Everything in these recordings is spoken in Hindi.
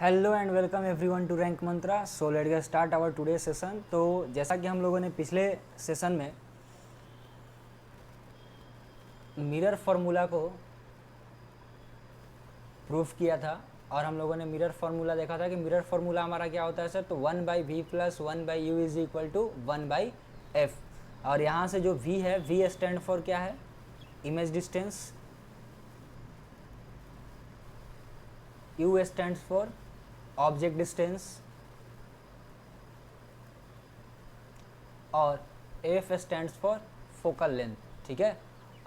Hello and welcome everyone to Rank Mantra. So let's get start our today session. तो जैसा कि हम लोगों ने पिछले सेशन में मिरर फार्मूला को प्रूफ किया था और हम लोगों ने मिरर फार्मूला देखा था कि मिरर फार्मूला हमारा क्या होता है सर, तो 1/v plus 1/u is equal to 1/f। और यहाँ से जो v है, v स्टैंड फॉर क्या है, image distance, u stand for object distance और F stands for focal length. ठीक है,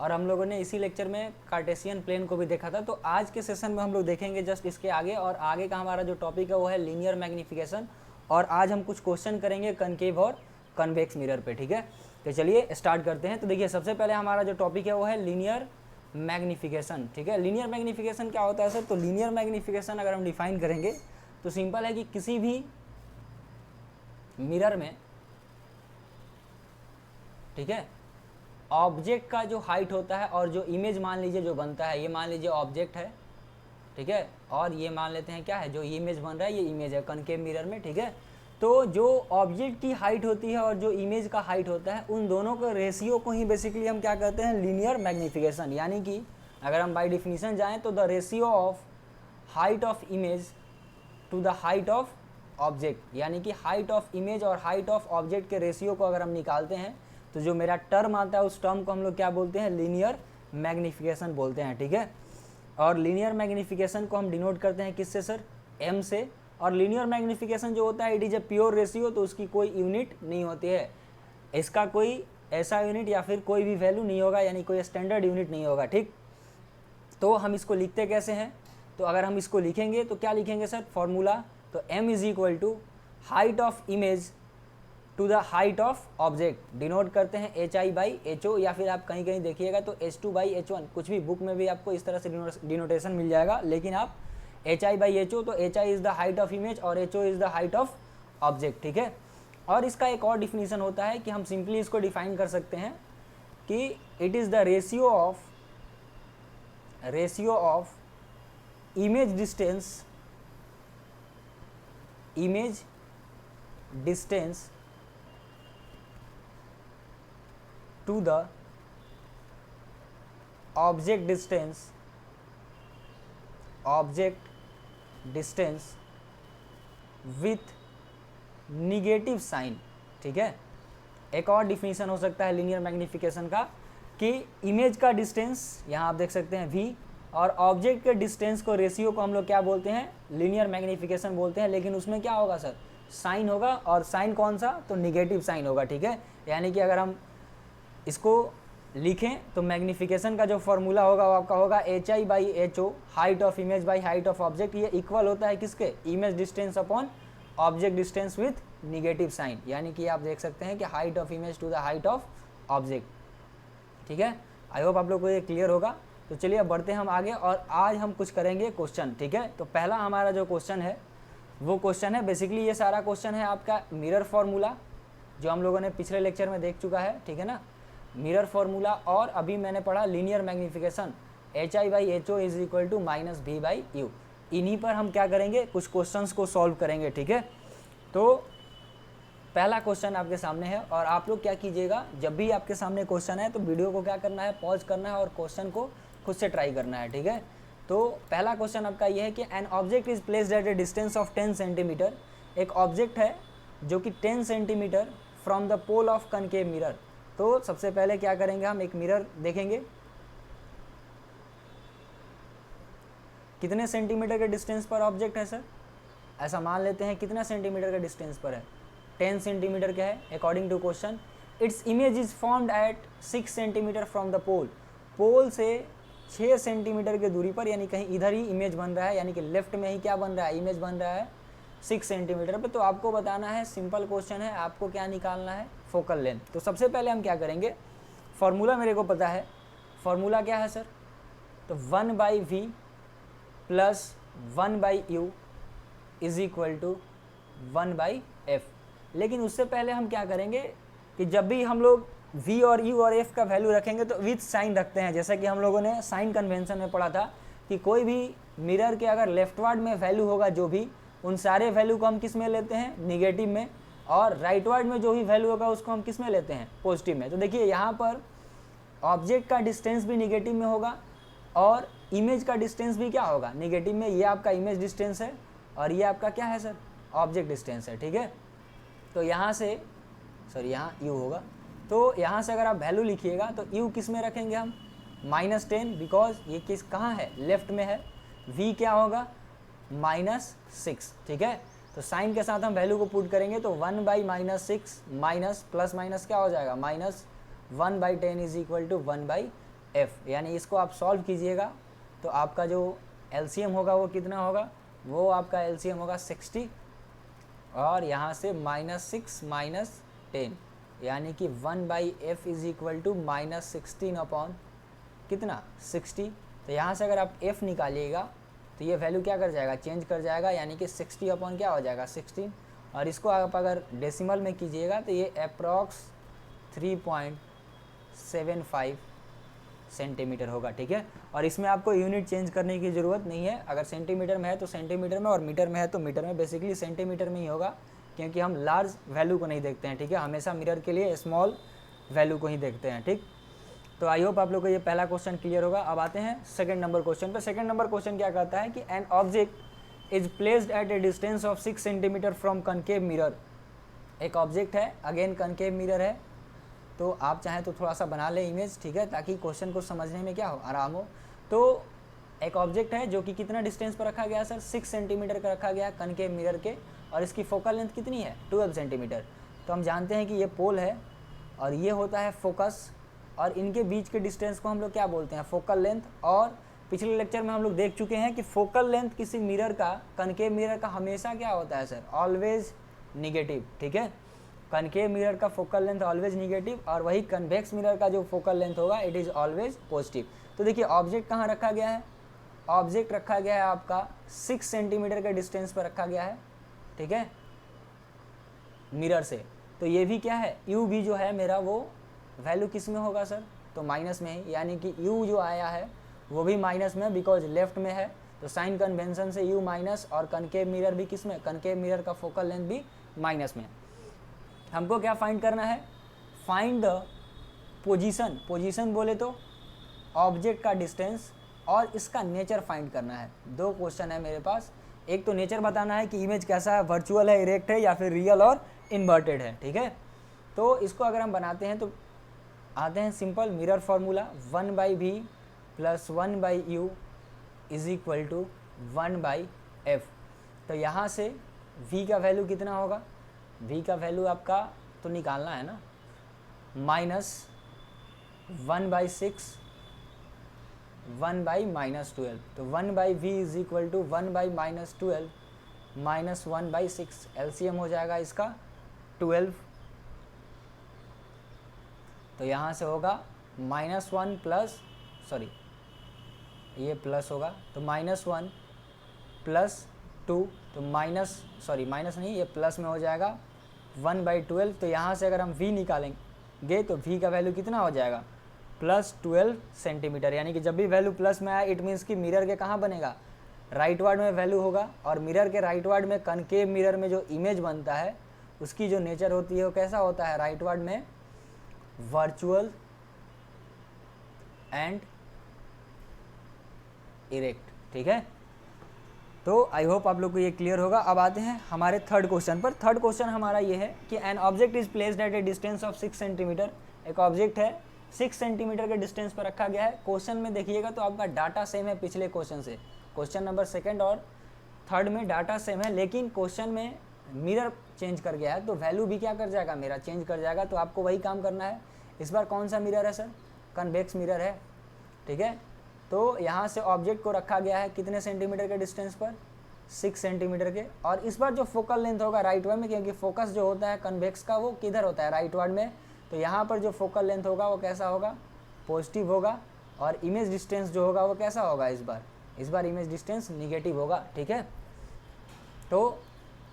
और हम लोगों ने इसी लेक्चर में कार्टेशियन प्लेन को भी देखा था। तो आज के सेशन में हम लोग देखेंगे जस्ट इसके आगे, और आगे का हमारा जो टॉपिक है वो है लीनियर मैग्नीफिकेशन। और आज हम कुछ क्वेश्चन करेंगे कनकेव और कन्वेक्स मिरर पे। ठीक है, तो चलिए स्टार्ट करते हैं। तो देखिए, सबसे पहले हमारा जो टॉपिक है वो है लीनियर मैग्नीफिकेशन। ठीक है, लीनियर मैग्नीफिकेशन क्या होता है सर, तो लीनियर मैग्नीफिकेशन अगर हम डिफाइन करेंगे तो सिंपल है कि किसी भी मिरर में, ठीक है, ऑब्जेक्ट का जो हाइट होता है और जो इमेज मान लीजिए जो बनता है, ये मान लीजिए ऑब्जेक्ट है, ठीक है, और ये मान लेते हैं क्या है, जो इमेज बन रहा है ये इमेज है कनकेव मिरर में। ठीक है, तो जो ऑब्जेक्ट की हाइट होती है और जो इमेज का हाइट होता है, उन दोनों के रेशियो को ही बेसिकली हम क्या कहते हैं, लीनियर मैग्नीफिकेशन। यानी कि अगर हम बाय डिफिनीशन जाएँ तो the ratio of height of image to the height of object, यानी कि हाइट ऑफ इमेज और हाइट ऑफ ऑब्जेक्ट के रेशियो को अगर हम निकालते हैं तो जो मेरा टर्म आता है उस टर्म को हम लोग क्या बोलते हैं, लीनियर मैग्नीफिकेशन बोलते हैं। ठीक है, और लीनियर मैग्नीफिकेशन को हम डिनोट करते हैं किससे सर, m से। और लीनियर मैग्नीफिकेशन जो होता है it is a pure ratio, तो उसकी कोई यूनिट नहीं होती है, इसका कोई ऐसा यूनिट या फिर कोई भी वैल्यू नहीं होगा, यानी कोई स्टैंडर्ड यूनिट नहीं होगा। ठीक, तो हम इसको लिखते कैसे हैं, तो अगर हम इसको लिखेंगे तो क्या लिखेंगे सर, फॉर्मूला, तो m is equal to height of image to the height of object, denote करते हैं hi/ho, या फिर आप कहीं कहीं देखिएगा तो h2/h1, कुछ भी बुक में भी आपको इस तरह से डिनोटेशन मिल जाएगा, लेकिन आप hi/ho, तो hi is the height of image और ho is the height of object. ठीक है, और इसका एक और डिफिनीशन होता है कि हम सिंपली इसको डिफाइन कर सकते हैं कि it is the ratio of image distance to the object distance with negative sign. ठीक है, एक और डिफिनीशन हो सकता है लीनियर मैग्नीफिकेशन का कि इमेज का डिस्टेंस, यहाँ आप देख सकते हैं v, और ऑब्जेक्ट के डिस्टेंस को, रेशियो को हम लोग क्या बोलते हैं, लीनियर मैग्नीफिकेशन बोलते हैं। लेकिन उसमें क्या होगा सर, साइन होगा, और साइन कौन सा, तो निगेटिव साइन होगा। ठीक है, यानी कि अगर हम इसको लिखें तो मैग्नीफिकेशन का जो फॉर्मूला होगा वो आपका होगा hi/ho, height of image by height of object, ये इक्वल होता है किसके, image distance upon object distance with negative sign. यानी कि आप देख सकते हैं कि height of image to the height of object. ठीक है, आई होप आप लोग को ये क्लियर होगा। तो चलिए अब बढ़ते हैं हम आगे, और आज हम कुछ करेंगे क्वेश्चन। ठीक है, तो पहला हमारा जो क्वेश्चन है वो क्वेश्चन है, बेसिकली ये सारा क्वेश्चन है आपका मिरर फार्मूला, जो हम लोगों ने पिछले लेक्चर में देख चुका है। ठीक है ना, मिरर फार्मूला, और अभी मैंने पढ़ा linear magnification, hi/ho is equal to -v/u। इन्हीं पर हम क्या करेंगे, कुछ क्वेश्चंस को सॉल्व करेंगे। ठीक है, तो पहला क्वेश्चन आपके सामने है, और आप लोग क्या कीजिएगा, जब भी आपके सामने क्वेश्चन है तो वीडियो को क्या करना है, पॉज करना है और क्वेश्चन को खुद से ट्राई करना है। ठीक है, तो पहला क्वेश्चन आपका ये है कि an object is placed at a distance of 10 centimetre. एक ऑब्जेक्ट है जो कि 10 centimetre from the pole of concave mirror. तो सबसे पहले क्या करेंगे, हम एक मिरर देखेंगे, कितने सेंटीमीटर के डिस्टेंस पर ऑब्जेक्ट है सर, ऐसा मान लेते हैं, कितना सेंटीमीटर के डिस्टेंस पर है, 10 सेंटीमीटर का है according to question. It's image is formed at 6 centimetre from the pole, pole से 6 सेंटीमीटर की दूरी पर, यानी कहीं इधर ही इमेज बन रहा है, यानी कि लेफ्ट में ही क्या बन रहा है, इमेज बन रहा है 6 सेंटीमीटर पे। तो आपको बताना है, सिंपल क्वेश्चन है, आपको क्या निकालना है, फोकल लेंथ। तो सबसे पहले हम क्या करेंगे, फॉर्मूला मेरे को पता है, फॉर्मूला क्या है सर, तो 1/v plus 1/u is equal to 1/f। लेकिन उससे पहले हम क्या करेंगे कि जब भी हम लोग v और u और f का वैल्यू रखेंगे तो विथ साइन रखते हैं, जैसा कि हम लोगों ने साइन कन्वेंशन में पढ़ा था कि कोई भी मिरर के अगर लेफ्टवर्ड में वैल्यू होगा जो भी, उन सारे वैल्यू को हम किस में लेते हैं, निगेटिव में, और राइटवर्ड में जो भी वैल्यू होगा उसको हम किस में लेते हैं, पॉजिटिव में। तो देखिए यहाँ पर ऑब्जेक्ट का डिस्टेंस भी निगेटिव में होगा और इमेज का डिस्टेंस भी क्या होगा, निगेटिव में। ये आपका इमेज डिस्टेंस है और ये आपका क्या है सर, ऑब्जेक्ट डिस्टेंस है, ठीक है। तो यहाँ से सॉरी यहाँ यू होगा, तो यहाँ से अगर आप वैल्यू लिखिएगा तो यू किस में रखेंगे हम, -10, बिकॉज ये किस कहाँ है, लेफ्ट में है। v क्या होगा, -6, ठीक है। तो साइन के साथ हम वैल्यू को पुट करेंगे तो 1/-6 माइनस प्लस माइनस क्या हो जाएगा, -1/10 इज इक्वल टू 1/f। यानी इसको आप सॉल्व कीजिएगा तो आपका जो एलसीएम होगा वो कितना होगा, वो आपका एलसीएम होगा 60 और यहाँ से -6 - 10 यानी कि 1/f is equal to -16 upon कितना, 60। तो यहाँ से अगर आप f निकालिएगा तो ये वैल्यू क्या कर जाएगा, चेंज कर जाएगा, यानी कि 60 अपॉन क्या हो जाएगा, 16। और इसको आप अगर डेसिमल में कीजिएगा तो ये अप्रॉक्स 3.75 सेंटीमीटर होगा, ठीक है। और इसमें आपको यूनिट चेंज करने की ज़रूरत नहीं है, अगर सेंटीमीटर में है तो सेंटीमीटर में और मीटर में है तो मीटर में। बेसिकली सेंटीमीटर में ही होगा क्योंकि हम लार्ज वैल्यू को नहीं देखते हैं, ठीक है, हमेशा मिरर के लिए स्मॉल वैल्यू को ही देखते हैं, ठीक। तो आई होप आप लोग को ये पहला क्वेश्चन क्लियर होगा। अब आते हैं सेकंड नंबर क्वेश्चन पे। सेकंड नंबर क्वेश्चन क्या कहता है कि an object is placed at a distance of 6 centimetre from concave mirror. एक ऑब्जेक्ट है, अगेन कनकेव मिरर है, तो आप चाहें तो थोड़ा सा बना लें इमेज, ठीक है, ताकि क्वेश्चन को समझने में क्या हो, आराम हो। तो एक ऑब्जेक्ट है जो कि कितना डिस्टेंस पर रखा गया है सर, 6 सेंटीमीटर का रखा गया है कनकेव मिरर के, और इसकी फोकल लेंथ कितनी है, 12 सेंटीमीटर। तो हम जानते हैं कि ये पोल है और ये होता है फोकस, और इनके बीच के डिस्टेंस को हम लोग क्या बोलते हैं, फोकल लेंथ। और पिछले लेक्चर में हम लोग देख चुके हैं कि फोकल लेंथ किसी मिरर का, कनकेव मिरर का हमेशा क्या होता है सर, ऑलवेज निगेटिव, ठीक है। कनकेव मिरर का फोकल लेंथ ऑलवेज निगेटिव और वही कन्वेक्स मिरर का जो फोकल लेंथ होगा इट इज़ ऑलवेज पॉजिटिव। तो देखिए ऑब्जेक्ट कहाँ रखा गया है, ऑब्जेक्ट रखा गया है आपका 6 सेंटीमीटर के डिस्टेंस पर रखा गया है, ठीक है, मिरर से। तो ये भी क्या है, यू भी जो है मेरा वो वैल्यू किस में होगा सर, तो माइनस में ही, यानी कि u जो आया है वो भी माइनस में, बिकॉज लेफ्ट में है। तो साइन कन्वेंशन से u माइनस, और कनकेव मिरर भी किस में, कनकेव मिरर का फोकल लेंथ भी माइनस में। हमको क्या फाइंड करना है, फाइंड द पोजीशन। पोजीशन बोले तो ऑब्जेक्ट का डिस्टेंस और इसका नेचर फाइंड करना है। दो क्वेश्चन है मेरे पास, एक तो नेचर बताना है कि इमेज कैसा है, वर्चुअल है, इरेक्ट है, या फिर रियल और इन्वर्टेड है, ठीक है। तो इसको अगर हम बनाते हैं तो आते हैं simple mirror formula, 1/v + 1/u is equal to 1/f। तो यहाँ से v का वैल्यू कितना होगा, v का वैल्यू आपका तो निकालना है ना, -1/6 1/-12। तो 1/v is equal to 1/-12 - 1/6, LCM हो जाएगा इसका 12। तो यहाँ से होगा -1 प्लस, सॉरी ये प्लस होगा, तो -1 + 2, तो माइनस नहीं, ये प्लस में हो जाएगा 1/12। तो यहाँ से अगर हम v निकालेंगे तो v का वैल्यू कितना हो जाएगा, +12 सेंटीमीटर। यानी कि जब भी वैल्यू प्लस में आए इट मीन्स कि मिरर के कहाँ बनेगा, राइट वर्ड में वैल्यू होगा। और मिरर के राइट वर्ड में, कनकेव मिरर में जो इमेज बनता है उसकी जो नेचर होती है वो कैसा होता है, राइट वर्ड में वर्चुअल एंड इरेक्ट, ठीक है। तो आई होप आप लोग को ये क्लियर होगा। अब आते हैं हमारे थर्ड क्वेश्चन पर। थर्ड क्वेश्चन हमारा ये है कि an object is placed at a distance of 6 centimetre. एक ऑब्जेक्ट है 6 सेंटीमीटर के डिस्टेंस पर रखा गया है। क्वेश्चन में देखिएगा तो आपका डाटा सेम है पिछले क्वेश्चन से, क्वेश्चन नंबर 2 और 3 में डाटा सेम है, लेकिन क्वेश्चन में मिरर चेंज कर गया है तो वैल्यू भी क्या कर जाएगा, मेरा चेंज कर जाएगा। तो आपको वही काम करना है। इस बार कौन सा मिरर है सर, कन्वेक्स मिरर है, ठीक है। तो यहाँ से ऑब्जेक्ट को रखा गया है कितने सेंटीमीटर के डिस्टेंस पर, 6 सेंटीमीटर के। और इस बार जो फोकल लेंथ होगा राइट वर्ड में, क्योंकि फोकस जो होता है कन्वेक्स का वो किधर होता है, राइट वर्ड में, तो यहाँ पर जो फोकल लेंथ होगा वो कैसा होगा, पॉजिटिव होगा। और इमेज डिस्टेंस जो होगा वो कैसा होगा, इस बार इमेज डिस्टेंस निगेटिव होगा, ठीक है। तो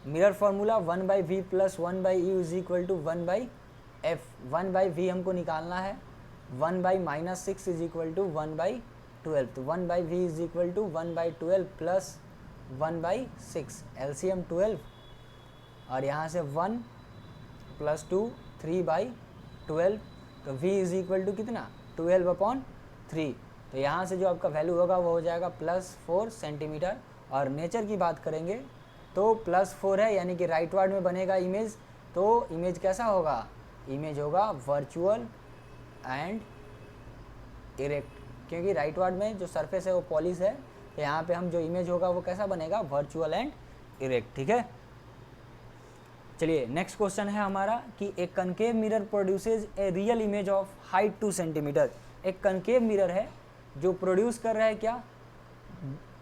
mirror formula 1/v + 1/u is equal to 1/f। 1/v हमको निकालना है, 1/-6 इज इक्वल टू 1/12। तो 1/v is equal to 1/12 + 1/6, LCM 12 और यहाँ से 1 + 2 3/12, तो v इज इक्वल टू कितना 12/3। तो यहाँ से जो आपका वैल्यू होगा वो हो जाएगा +4 सेंटीमीटर। और नेचर की बात करेंगे तो +4 है, यानी कि राइट वार्ड में बनेगा इमेज। तो इमेज कैसा होगा, इमेज होगा वर्चुअल एंड इरेक्ट, क्योंकि राइट वार्ड में जो सरफेस है वो पॉलिश है। तो यहाँ पे हम जो इमेज होगा वो कैसा बनेगा, वर्चुअल एंड इरेक्ट। ठीक है, चलिए नेक्स्ट क्वेश्चन है हमारा कि एक concave mirror produces a real image of height 2 centimetre. एक कनकेव मिरर है जो प्रोड्यूस कर रहा है क्या,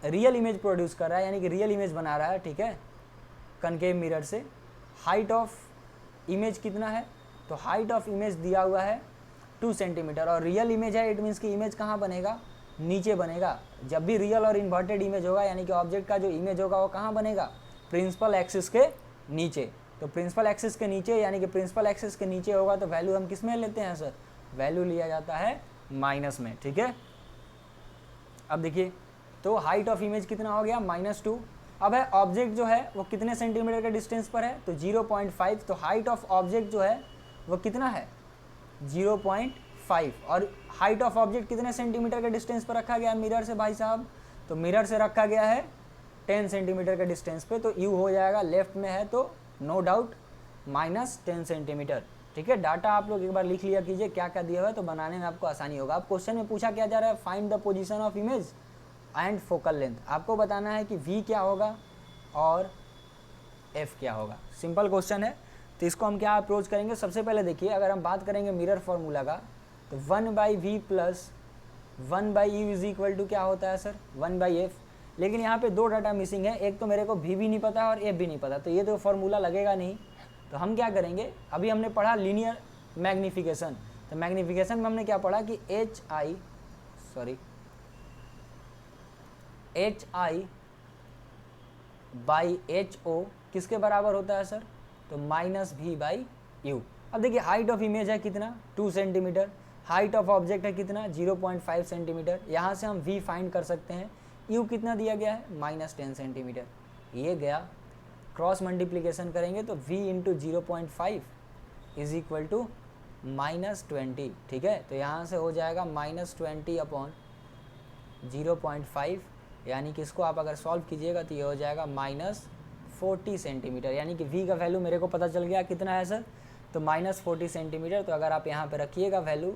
रियल इमेज प्रोड्यूस कर रहा है, यानी कि रियल इमेज बना रहा है। ठीक है, कनकेव मिरर से हाइट ऑफ इमेज कितना है, तो हाइट ऑफ इमेज दिया हुआ है 2 सेंटीमीटर और रियल इमेज है, इट मीन्स कि इमेज कहाँ बनेगा, नीचे बनेगा। जब भी रियल और इन्वर्टेड इमेज होगा यानी कि ऑब्जेक्ट का जो इमेज होगा वो कहाँ बनेगा, प्रिंसिपल एक्सिस के नीचे। तो प्रिंसिपल एक्सिस के नीचे यानी कि प्रिंसिपल एक्सिस के नीचे होगा तो वैल्यू हम किस में लेते हैं सर, वैल्यू लिया जाता है माइनस में। ठीक है, अब देखिए तो हाइट ऑफ इमेज कितना हो गया -2। अब है ऑब्जेक्ट जो है वो कितने सेंटीमीटर के डिस्टेंस पर है, तो 0.5। तो हाइट ऑफ ऑब्जेक्ट जो है वो कितना है 0.5 और हाइट ऑफ ऑब्जेक्ट कितने सेंटीमीटर के डिस्टेंस पर रखा गया है मिरर से भाई साहब, तो मिरर से रखा गया है 10 सेंटीमीटर के डिस्टेंस पे। तो यू हो जाएगा, लेफ्ट में है तो नो डाउट -10 सेंटीमीटर। ठीक है, डाटा आप लोग एक बार लिख लिया कीजिए क्या क्या दिया हुआ है, तो बनाने में आपको आसानी होगा। अब क्वेश्चन में पूछा क्या जा रहा है, find the position of image and focal length. आपको बताना है कि v क्या होगा और f क्या होगा। सिंपल क्वेश्चन है, तो इसको हम क्या अप्रोच करेंगे। सबसे पहले देखिए, अगर हम बात करेंगे मिरर फार्मूला का, तो 1/v + 1/u is equal to क्या होता है सर, 1/f। लेकिन यहाँ पे दो डाटा मिसिंग है, एक तो मेरे को v भी नहीं पता और f भी नहीं पता, तो ये तो फार्मूला लगेगा नहीं। तो हम क्या करेंगे, अभी हमने पढ़ा लीनियर मैग्नीफिकेशन, तो मैग्नीफिकेशन में हमने क्या पढ़ा कि HI/HO किसके बराबर होता है सर, तो -v/u। अब देखिए हाइट ऑफ इमेज है कितना 2 सेंटीमीटर, हाइट ऑफ ऑब्जेक्ट है कितना 0.5 सेंटीमीटर। यहाँ से हम v फाइंड कर सकते हैं, u कितना दिया गया है -10 सेंटीमीटर। ये गया, क्रॉस मल्टीप्लिकेशन करेंगे तो v × 0.5 इज इक्वल टू -20। ठीक है, तो यहाँ से हो जाएगा -20/0.5, यानी कि इसको आप अगर सॉल्व कीजिएगा तो ये हो जाएगा -40 सेंटीमीटर। यानी कि v का वैल्यू मेरे को पता चल गया कितना है सर, तो -40 सेंटीमीटर। तो अगर आप यहाँ पे रखिएगा वैल्यू,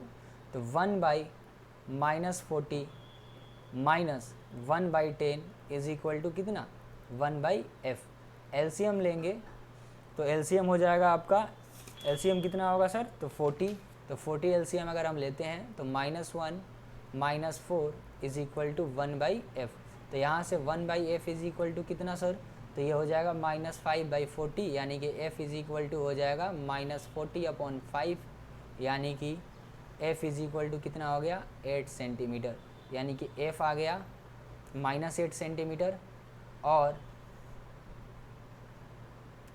तो 1/-40 - 1/10 इज इक्वल टू कितना 1/f। एलसीएम लेंगे तो एलसीएम हो जाएगा आपका, एलसीएम कितना होगा सर, तो 40। तो 40 एलसीएम अगर हम लेते हैं तो -1 - 4 इज इक्वल टू 1/f। तो यहाँ से 1/f इज इक्वल टू कितना सर, तो ये हो जाएगा -5/40, यानी कि f इज इक्वल टू हो जाएगा -40/5, यानी कि f इज इक्वल टू कितना हो गया 8 सेंटीमीटर। यानी कि f आ गया -8 सेंटीमीटर और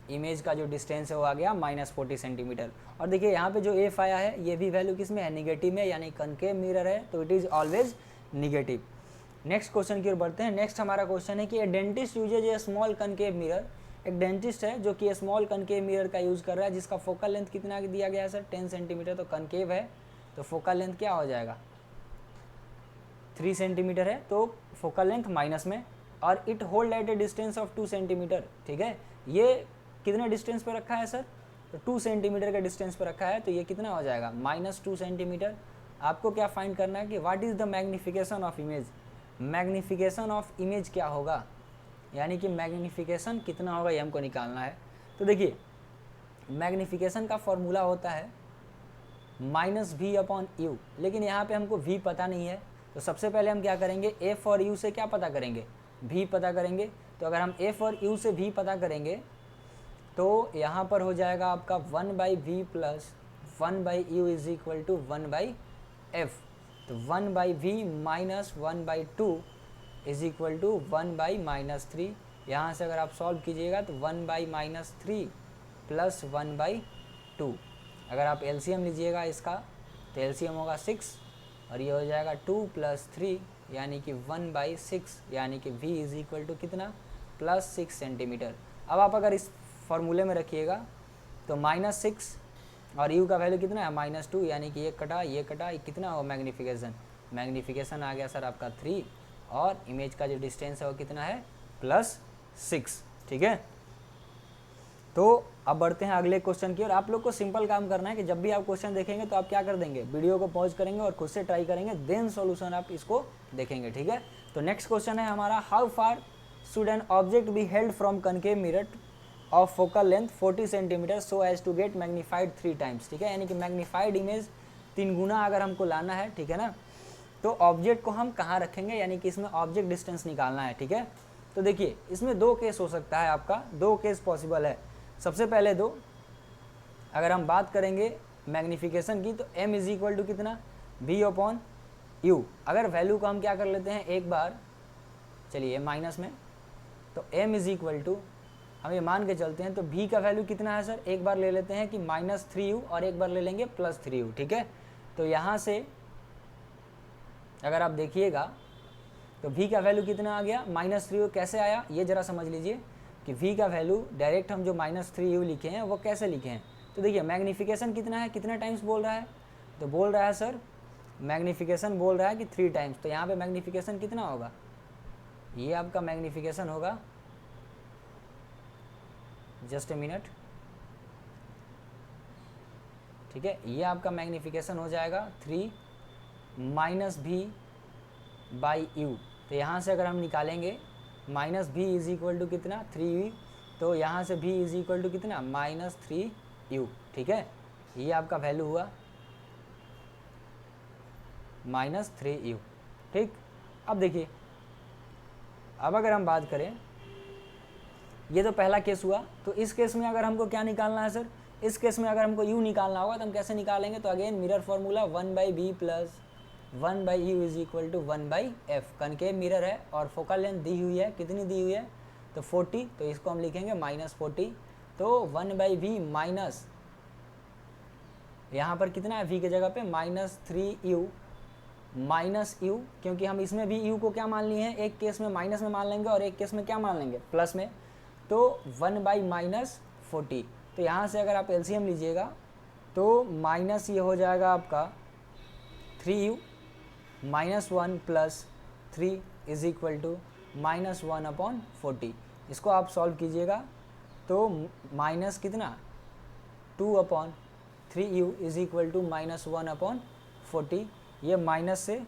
इमेज का जो डिस्टेंस है वो आ गया -40 सेंटीमीटर। और देखिए यहाँ पे जो f आया है ये भी वैल्यू किस में है, निगेटिव में, यानी कनकेव मिरर है तो it is always negative. Next question की ओर बढ़ते हैं। नेक्स्ट हमारा क्वेश्चन है कि a dentist uses a small concave mirror. एक डेंटिस्ट है जो कि स्मॉल कनकेव मिरर का यूज़ कर रहा है, जिसका फोकल लेंथ कितना दिया गया है सर 10 सेंटीमीटर। तो कनकेव है तो फोकल लेंथ क्या हो जाएगा 3 सेंटीमीटर है, तो फोकल लेंथ माइनस में, और it hold at a distance of 2 centimetre. ठीक है, ये कितने डिस्टेंस पे रखा है सर, तो 2 सेंटीमीटर के डिस्टेंस पे रखा है, तो ये कितना हो जाएगा -2 सेंटीमीटर। आपको क्या फाइंड करना है कि what is the magnification of image. Magnification of image क्या होगा, यानी कि मैग्नीफिकेशन कितना होगा ये हमको निकालना है। तो देखिए मैग्नीफिकेशन का फॉर्मूला होता है -v/u, लेकिन यहाँ पे हमको v पता नहीं है, तो सबसे पहले हम क्या करेंगे, f और u से क्या पता करेंगे, v पता करेंगे। तो अगर हम f और u से v पता करेंगे तो यहाँ पर हो जाएगा आपका 1/v + 1/u is equal to 1/f। तो 1/v - 1/2 इज इक्वल टू 1/-3। यहाँ से अगर आप सॉल्व कीजिएगा तो 1/-3 + 1/2। अगर आप एलसीएम लीजिएगा इसका तो एलसीएम होगा 6 और ये हो जाएगा 2 + 3 यानी कि 1/6, यानी कि v इज इक्वल टू कितना +6 सेंटीमीटर। अब आप अगर इस फॉर्मूले में रखिएगा तो -6 और u का वैल्यू कितना है -2, यानी कि ये कटा कितना हो मैग्नीफिकेशन आ गया सर आपका 3 और इमेज का जो डिस्टेंस है वो कितना है +6। ठीक है, तो अब बढ़ते हैं अगले क्वेश्चन की। और आप लोग को सिंपल काम करना है कि जब भी आप क्वेश्चन देखेंगे तो आप क्या कर देंगे, वीडियो को पॉज करेंगे और खुद से ट्राई करेंगे, देन सॉल्यूशन आप इसको देखेंगे। ठीक है, तो नेक्स्ट क्वेश्चन है हमारा, how far should an object be held from concave mirror of focal length 40 centimetre so as to get magnified 3 times. ठीक है, यानी कि मैग्नीफाइड इमेज 3 गुना अगर हमको लाना है, ठीक है ना, तो ऑब्जेक्ट को हम कहाँ रखेंगे, यानी कि इसमें ऑब्जेक्ट डिस्टेंस निकालना है। ठीक है, तो देखिए इसमें 2 केस हो सकता है, आपका 2 केस पॉसिबल है। सबसे पहले अगर हम बात करेंगे मैग्नीफिकेशन की, तो m इज इक्वल टू कितना v/u। अगर वैल्यू को हम क्या कर लेते हैं एक बार, चलिए माइनस में, तो m इज इक्वल टू हम ये मान के चलते हैं, तो v का वैल्यू कितना है सर, एक बार ले लेते हैं कि -3u और एक बार ले लेंगे +3u। ठीक है, तो यहाँ से अगर आप देखिएगा तो v का वैल्यू कितना आ गया -3u। कैसे आया ये ज़रा समझ लीजिए कि v का वैल्यू डायरेक्ट हम जो -3u लिखे हैं वो कैसे लिखे हैं। तो देखिए मैग्नीफिकेशन कितना है, कितने टाइम्स बोल रहा है, तो बोल रहा है सर मैग्नीफिकेशन बोल रहा है कि 3 टाइम्स। तो यहाँ पे मैग्नीफिकेशन कितना होगा, ये आपका मैग्नीफिकेशन होगा, जस्ट ए मिनट, ठीक है, ये आपका मैग्नीफिकेशन हो जाएगा 3 -v/u। तो यहाँ से अगर हम निकालेंगे -v इज इक्वल टू कितना 3v, तो यहाँ से v इज इक्वल टू कितना -3u। ठीक है, ये आपका वैल्यू हुआ -3u। ठीक, अब देखिए, अब अगर हम बात करें, ये तो पहला केस हुआ, तो इस केस में अगर हमको क्या निकालना है सर, इस केस में अगर हमको u निकालना होगा तो हम कैसे निकालेंगे, तो again mirror formula 1/v + 1/u is equal to 1/f। Concave mirror है और फोकल लेंथ दी हुई है, कितनी दी हुई है, तो 40, तो इसको हम लिखेंगे -40। तो 1/v माइनस यहाँ पर कितना है v की जगह पे -3u -u, क्योंकि हम इसमें भी u को क्या मान लिए हैं, एक केस में माइनस में मान लेंगे और एक केस में क्या मान लेंगे प्लस में, तो 1/-40। तो यहाँ से अगर आप एलसीएम लीजिएगा तो माइनस ये हो जाएगा आपका 3u -1 + 3 इज इक्वल टू -1/40। इसको आप सॉल्व कीजिएगा तो माइनस कितना 2/3u इज इक्वल टू -1/40। ये माइनस से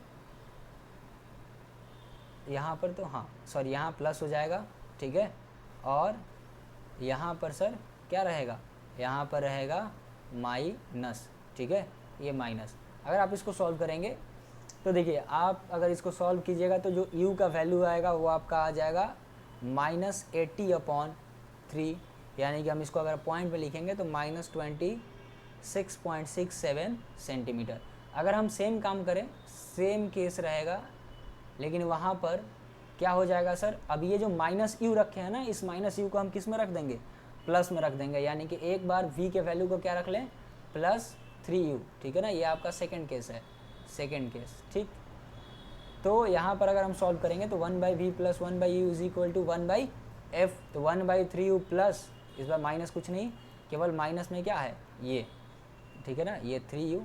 यहाँ पर तो हाँ सॉरी यहाँ प्लस हो जाएगा। ठीक है, और यहाँ पर सर क्या रहेगा, यहाँ पर रहेगा माइनस। ठीक है, ये माइनस, अगर आप इसको सॉल्व करेंगे तो देखिए, आप अगर इसको सॉल्व कीजिएगा तो जो u का वैल्यू आएगा वो आपका आ जाएगा -80/3, यानी कि हम इसको अगर पॉइंट में लिखेंगे तो -26.67 सेंटीमीटर। अगर हम सेम काम करें, सेम केस रहेगा, लेकिन वहाँ पर क्या हो जाएगा सर, अब ये जो -u रखे हैं ना, इस -u को हम किस में रख देंगे, प्लस में रख देंगे, यानी कि एक बार v के वैल्यू को क्या रख लें +3u। ठीक है ना, ये आपका सेकंड केस है, सेकंड केस। ठीक, तो यहाँ पर अगर हम सॉल्व करेंगे तो 1/v + 1/u is equal to 1/f। तो 1/3u प्लस, इस बार माइनस कुछ नहीं, केवल माइनस में क्या है ये, ठीक है ना, ये 3u,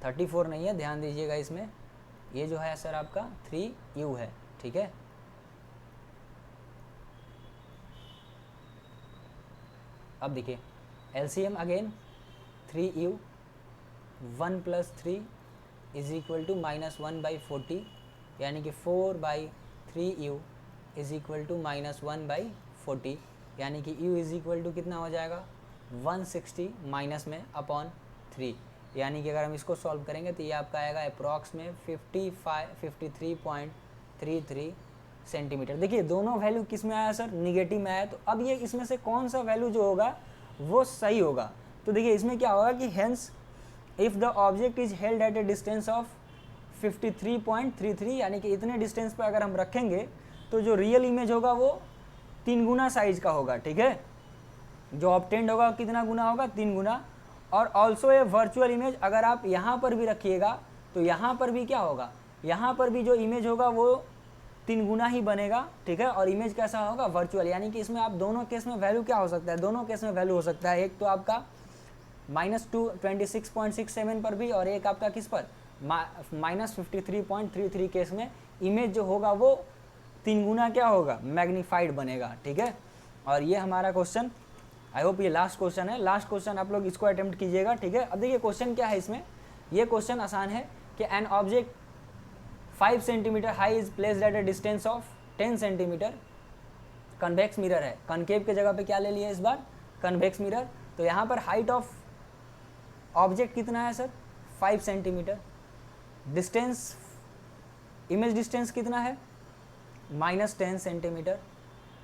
34 नहीं है, ध्यान दीजिएगा इसमें, ये जो है सर आपका 3u है। ठीक है, अब देखिए LCM again 3u 1 + 3 is equal to -1/40, यानी कि 4/3u इज इक्वल टू -1/40, यानी कि u इज इक्वल टू कितना हो जाएगा 160 माइनस में अपॉन 3, यानी कि अगर हम इसको सॉल्व करेंगे तो ये आपका आएगा अप्रॉक्स में 53.33 सेंटीमीटर। देखिए दोनों वैल्यू किस में आया सर, निगेटिव में आया। तो अब ये इसमें से कौन सा वैल्यू जो होगा वो सही होगा, तो देखिए इसमें क्या होगा कि hence if the object is held at a distance of 53.33, यानी कि इतने डिस्टेंस पर अगर हम रखेंगे तो जो रियल इमेज होगा वो 3 गुना साइज का होगा। ठीक है, जो ऑब्टेंड होगा कितना गुना होगा, 3 गुना। और ऑल्सो ए वर्चुअल इमेज अगर आप यहाँ पर भी रखिएगा तो यहाँ पर भी क्या होगा, यहाँ पर भी जो इमेज होगा वो 3 गुना ही बनेगा, ठीक है। और इमेज कैसा होगा, वर्चुअल, यानी कि इसमें आप दोनों केस में वैल्यू क्या हो सकता है, दोनों केस में वैल्यू हो सकता है, एक तो आपका -26.67 पर भी, और एक आपका किस पर, -53.33 केस में इमेज जो होगा वो 3 गुना क्या होगा, मैग्नीफाइड बनेगा, ठीक है। और ये हमारा क्वेश्चन, आई होप ये लास्ट क्वेश्चन है, लास्ट क्वेश्चन आप लोग इसको अटेम्प्ट कीजिएगा, ठीक है। अब देखिए क्वेश्चन क्या है इसमें, ये क्वेश्चन आसान है कि an object 5 centimetre high is placed at a distance of 10 centimetre, convex mirror है, कनकेव के जगह पे क्या ले लिया इस बार, कन्वेक्स मिरर। तो यहाँ पर हाइट ऑफ ऑब्जेक्ट कितना है sir, 5 centimetre, distance, image distance कितना है, -10 सेंटीमीटर,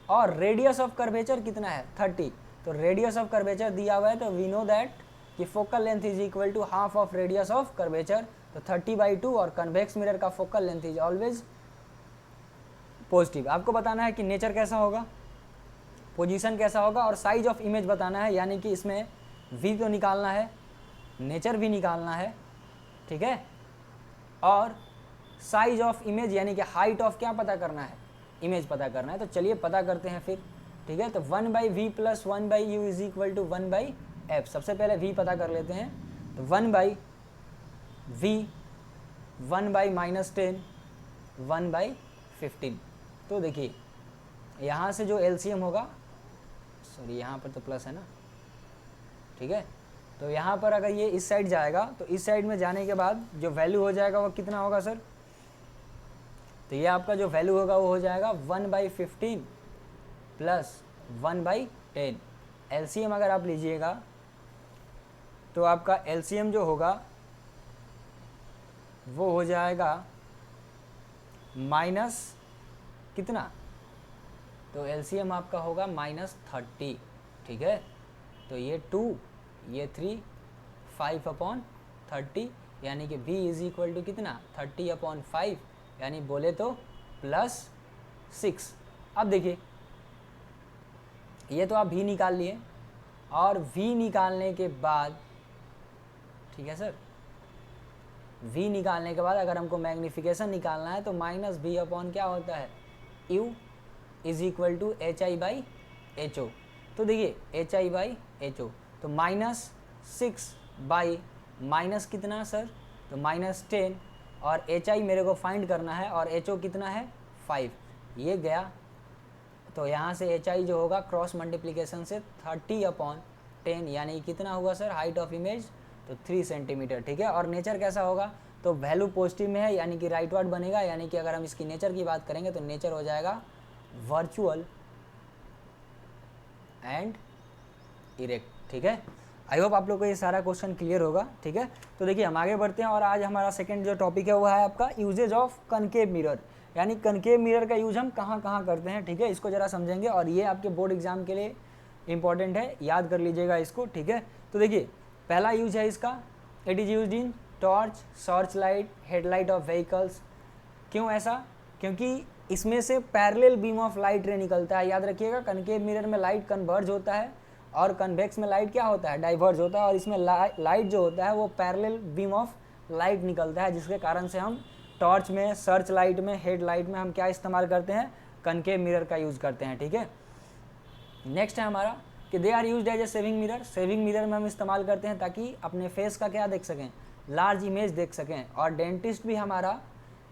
और रेडियस ऑफ कर्वेचर कितना है, 30। तो रेडियस ऑफ कर्वेचर दिया हुआ है, तो वी नो दैट कि focal length is equal to half of radius of curvature, तो 30/2, और कन्वेक्स मिरर का focal length is always positive. आपको बताना है कि नेचर कैसा होगा, पोजीशन कैसा होगा, और साइज ऑफ इमेज बताना है, यानी कि इसमें वी तो निकालना है, नेचर भी निकालना है, ठीक है, और साइज ऑफ इमेज यानी कि हाइट ऑफ क्या पता करना है, इमेज पता करना है। तो चलिए पता करते हैं फिर, ठीक है। तो 1/v + 1/u is equal to 1/f। सबसे पहले v पता कर लेते हैं, तो 1/v 1/-10 1/15। तो देखिए यहाँ से जो LCM होगा, सॉरी यहाँ पर तो प्लस है ना, ठीक है। तो यहाँ पर अगर ये इस साइड जाएगा, तो इस साइड में जाने के बाद जो वैल्यू हो जाएगा वो कितना होगा सर, तो ये आपका जो वैल्यू होगा वो हो जाएगा 1/15 + 1/10। LCM अगर आप लीजिएगा तो आपका LCM जो होगा वो हो जाएगा माइनस कितना, तो LCM आपका होगा -30, ठीक है। तो ये 2, ये 3, 5/30, यानी कि v इज इक्वल टू कितना, 30/5, यानी बोले तो +6। अब देखिए ये तो आप v निकाल लिए, और v निकालने के बाद, ठीक है सर, v निकालने के बाद अगर हमको मैग्नीफिकेशन निकालना है तो -v/ क्या होता है, u is equal to HI/HO। तो देखिए HI/HO, तो -6 बाई माइनस कितना सर, तो -10, और HI मेरे को फाइंड करना है, और HO कितना है 5, ये गया। तो यहाँ से HI जो होगा क्रॉस मल्टीप्लिकेशन से 30/10, यानी कितना होगा सर, हाइट ऑफ इमेज तो 3 सेंटीमीटर, ठीक है। और नेचर कैसा होगा, तो वैल्यू पॉजिटिव में है, यानी कि राइट वर्ड बनेगा, यानी कि अगर हम इसकी नेचर की बात करेंगे तो नेचर हो जाएगा वर्चुअल एंड इरेक्ट, ठीक है। आई होप आप लोग को ये सारा क्वेश्चन क्लियर होगा, ठीक है। तो देखिए हम आगे बढ़ते हैं, और आज हमारा सेकंड जो टॉपिक है वो है आपका यूजेज ऑफ कनकेव मिरर, यानी कनकेव मिरर का यूज हम कहाँ कहाँ करते हैं, ठीक है। इसको जरा समझेंगे, और ये आपके बोर्ड एग्जाम के लिए इंपॉर्टेंट है, याद कर लीजिएगा इसको, ठीक है। तो देखिए पहला यूज है इसका, it is use in torch, search light, headlight of vehicles. क्यों ऐसा, क्योंकि इसमें से पैरेलल बीम ऑफ लाइट रे निकलता है। याद रखिएगा कनकेव मिरर में लाइट कन्वर्ज होता है, और कन्वेक्स में लाइट क्या होता है, डाइवर्ज होता है, और इसमें लाइट जो होता है वो पैरेलल बीम ऑफ लाइट निकलता है, जिसके कारण से हम टॉर्च में, सर्च लाइट में, हेड लाइट में हम क्या इस्तेमाल करते हैं, कनकेव मिरर का यूज़ करते हैं, ठीक है। नेक्स्ट है हमारा कि they are used as a shaving mirror. Shaving mirror में हम इस्तेमाल करते हैं ताकि अपने फेस का क्या देख सकें, लार्ज इमेज देख सकें। और डेंटिस्ट भी हमारा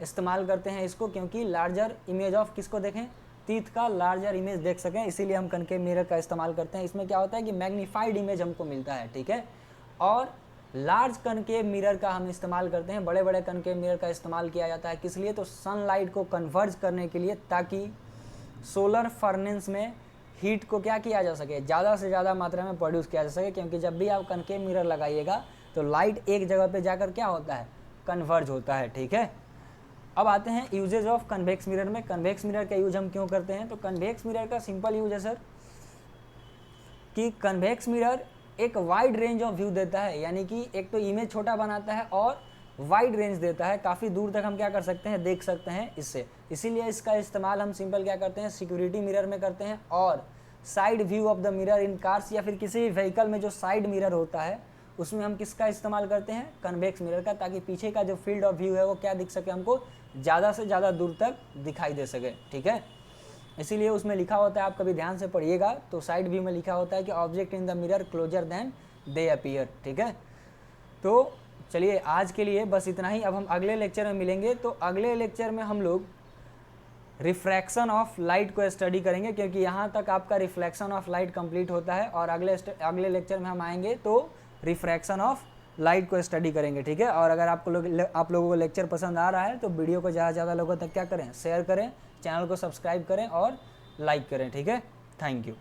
इस्तेमाल करते हैं इसको, क्योंकि लार्जर इमेज ऑफ किसको देखें, टीथ का लार्जर इमेज देख सकें, इसीलिए हम कनकेव मिरर का इस्तेमाल करते हैं। इसमें क्या होता है कि मैग्नीफाइड इमेज हमको मिलता है, ठीक है। और लार्ज कनकेव मिरर का हम इस्तेमाल करते हैं, बड़े बड़े कनकेव मिरर का इस्तेमाल किया जाता है, किस लिए, तो सनलाइट को कन्वर्ज करने के लिए, ताकि सोलर फर्नेस में हीट को क्या किया जा सके, ज़्यादा से ज़्यादा मात्रा में प्रोड्यूस किया जा सके। क्योंकि जब भी आप कनकेव मिरर लगाइएगा तो लाइट एक जगह पे जाकर क्या होता है, कन्वर्ज होता है, ठीक है। अब आते हैं यूजेज ऑफ कन्वेक्स मिरर में। कन्वेक्स मिरर का यूज हम क्यों करते हैं, तो कन्वेक्स मिरर का सिंपल यूज है सर कि कन्वेक्स मिरर एक वाइड रेंज ऑफ व्यू देता है, यानी कि एक तो इमेज छोटा बनाता है और वाइड रेंज देता है, काफ़ी दूर तक हम क्या कर सकते हैं, देख सकते हैं इससे। इसीलिए इसका इस्तेमाल हम सिंपल क्या करते हैं, सिक्योरिटी मिरर में करते हैं, और side view of the mirror in cars, या फिर किसी भी व्हीकल में जो साइड मिरर होता है उसमें हम किसका इस्तेमाल करते हैं, कन्वेक्स मिरर का, ताकि पीछे का जो फील्ड ऑफ व्यू है वो क्या दिख सके, हमको ज़्यादा से ज़्यादा दूर तक दिखाई दे सके, ठीक है। इसीलिए उसमें लिखा होता है, आप कभी ध्यान से पढ़िएगा तो साइड व्यू में लिखा होता है कि object in the mirror closer than they appear, ठीक है। तो चलिए आज के लिए बस इतना ही। अब हम अगले लेक्चर में मिलेंगे, तो अगले लेक्चर में हम लोग रिफ्रैक्शन ऑफ लाइट को स्टडी करेंगे, क्योंकि यहाँ तक आपका रिफ्लेक्शन ऑफ लाइट कंप्लीट होता है, और अगले लेक्चर में हम आएंगे तो रिफ्रैक्शन ऑफ लाइट को स्टडी करेंगे, ठीक है। और अगर आप लोगों को लेक्चर पसंद आ रहा है तो वीडियो को ज़्यादा से ज़्यादा लोगों तक क्या करें, शेयर करें, चैनल को सब्सक्राइब करें और लाइक करें, ठीक है। Thank you.